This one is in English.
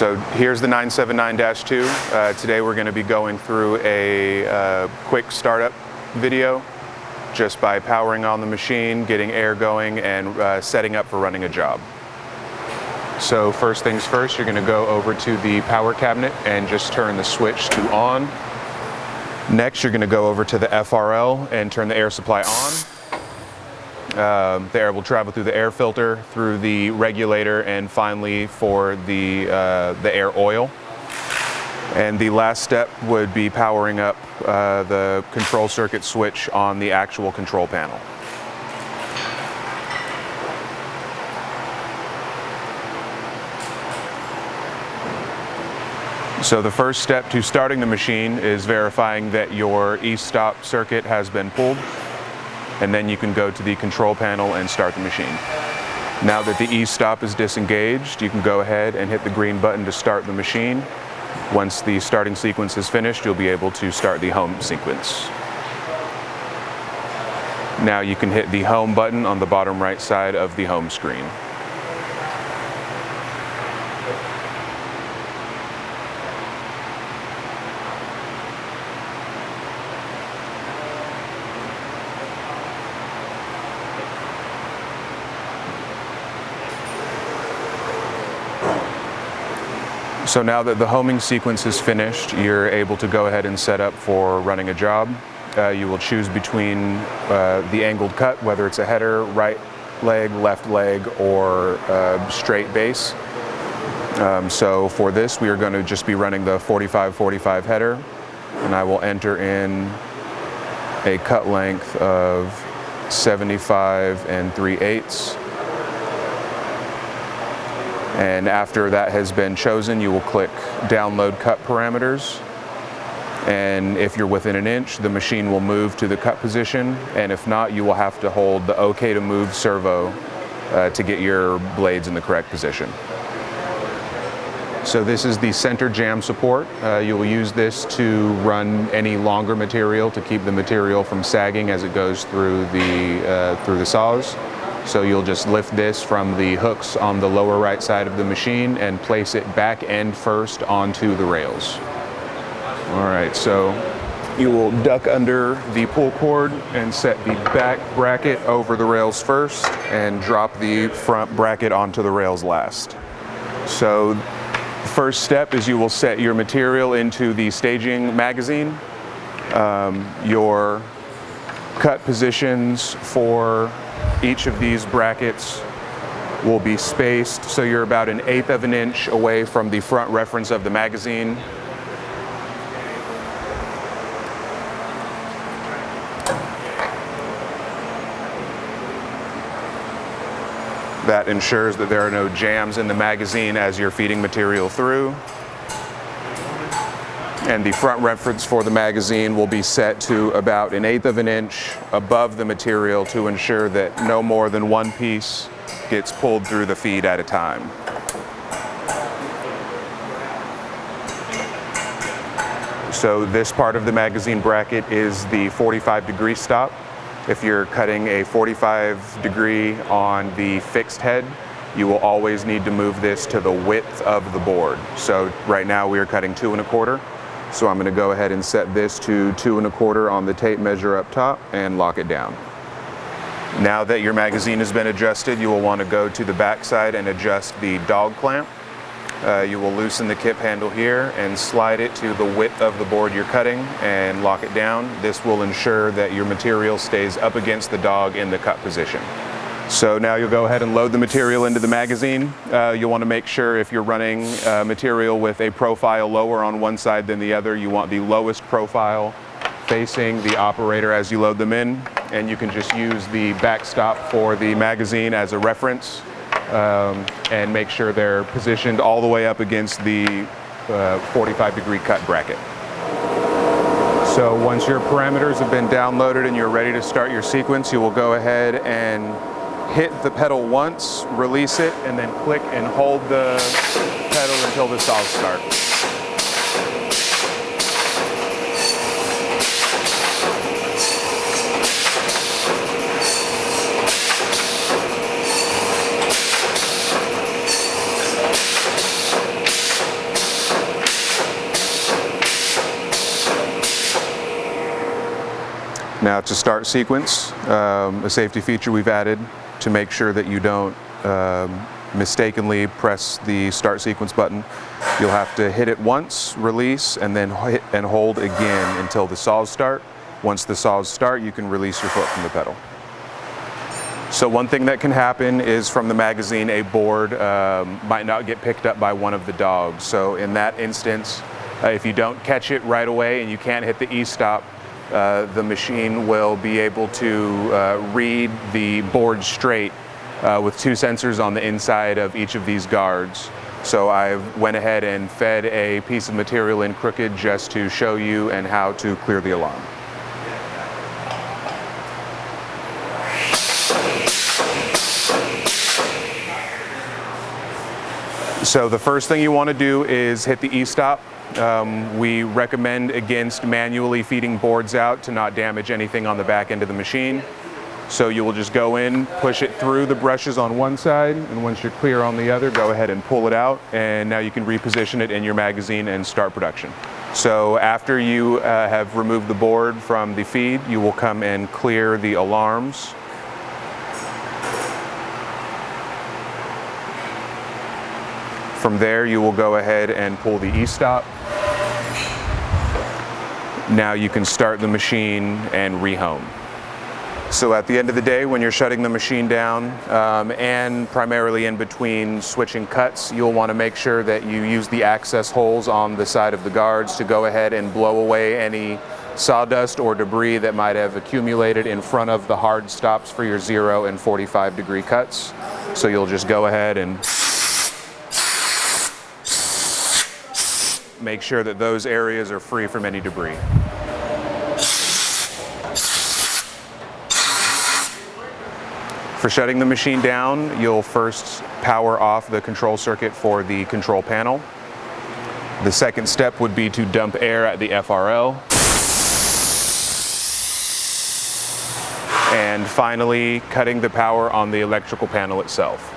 So here's the 979-2. Today we're going to be going through a quick startup video just by powering on the machine, getting air going, and setting up for running a job. So first things first, you're going to go over to the power cabinet and just turn the switch to on. Next, you're going to go over to the FRL and turn the air supply on. The air will travel through the air filter, through the regulator, and finally for the air oil. And the last step would be powering up the control circuit switch on the actual control panel. So the first step to starting the machine is verifying that your e-stop circuit has been pulled, and then you can go to the control panel and start the machine. Now that the e-stop is disengaged, you can go ahead and hit the green button to start the machine. Once the starting sequence is finished, you'll be able to start the home sequence. Now you can hit the home button on the bottom right side of the home screen. So now that the homing sequence is finished, you're able to go ahead and set up for running a job. You will choose between the angled cut, whether it's a header, right leg, left leg, or straight base. So for this, we are going to just be running the 45-45 header, and I will enter in a cut length of 75 3/8. And after that has been chosen, you will click Download Cut Parameters. And if you're within an inch, the machine will move to the cut position. And if not, you will have to hold the OK to move servo to get your blades in the correct position. So this is the center jam support. You will use this to run any longer material to keep the material from sagging as it goes through the saws. So you'll just lift this from the hooks on the lower right side of the machine and place it back end first onto the rails. All right, so you will duck under the pull cord and set the back bracket over the rails first and drop the front bracket onto the rails last. So the first step is you will set your material into the staging magazine. Your cut positions for each of these brackets will be spaced so you're about 1/8 of an inch away from the front reference of the magazine. That ensures that there are no jams in the magazine as you're feeding material through. And the front reference for the magazine will be set to about 1/8 of an inch above the material to ensure that no more than one piece gets pulled through the feed at a time. So this part of the magazine bracket is the 45-degree stop. If you're cutting a 45-degree on the fixed head, you will always need to move this to the width of the board. So right now we are cutting 2 1/4. So I'm going to go ahead and set this to 2 1/4 on the tape measure up top and lock it down. Now that your magazine has been adjusted, you will want to go to the back side and adjust the dog clamp. You will loosen the kip handle here and slide it to the width of the board you're cutting and lock it down. This will ensure that your material stays up against the dog in the cut position. So now you'll go ahead and load the material into the magazine. You'll want to make sure if you're running material with a profile lower on one side than the other, you want the lowest profile facing the operator as you load them in. And you can just use the backstop for the magazine as a reference and make sure they're positioned all the way up against the 45-degree cut bracket. So once your parameters have been downloaded and you're ready to start your sequence, you will go ahead and hit the pedal once, release it, and then click and hold the pedal until the saws start. Now to start sequence, a safety feature we've added to make sure that you don't mistakenly press the start sequence button. You'll have to hit it once, release, and then hit and hold again until the saws start. Once the saws start, you can release your foot from the pedal. So one thing that can happen is from the magazine, a board might not get picked up by one of the dogs. So in that instance, if you don't catch it right away and you can't hit the e-stop, the machine will be able to read the board straight with two sensors on the inside of each of these guards. So I went ahead and fed a piece of material in crooked just to show you and how to clear the alarm. So the first thing you want to do is hit the e-stop. We recommend against manually feeding boards out to not damage anything on the back end of the machine. So you will just go in, push it through the brushes on one side, and once you're clear on the other, go ahead and pull it out, and now you can reposition it in your magazine and start production. So after you have removed the board from the feed, you will come and clear the alarms. From there, you will go ahead and pull the e-stop. Now you can start the machine and rehome. So at the end of the day, when you're shutting the machine down, and primarily in between switching cuts, you'll want to make sure that you use the access holes on the side of the guards to go ahead and blow away any sawdust or debris that might have accumulated in front of the hard stops for your 0 and 45 degree cuts. So you'll just go ahead and make sure that those areas are free from any debris. For shutting the machine down, you'll first power off the control circuit for the control panel. The second step would be to dump air at the FRL. And finally, cutting the power on the electrical panel itself.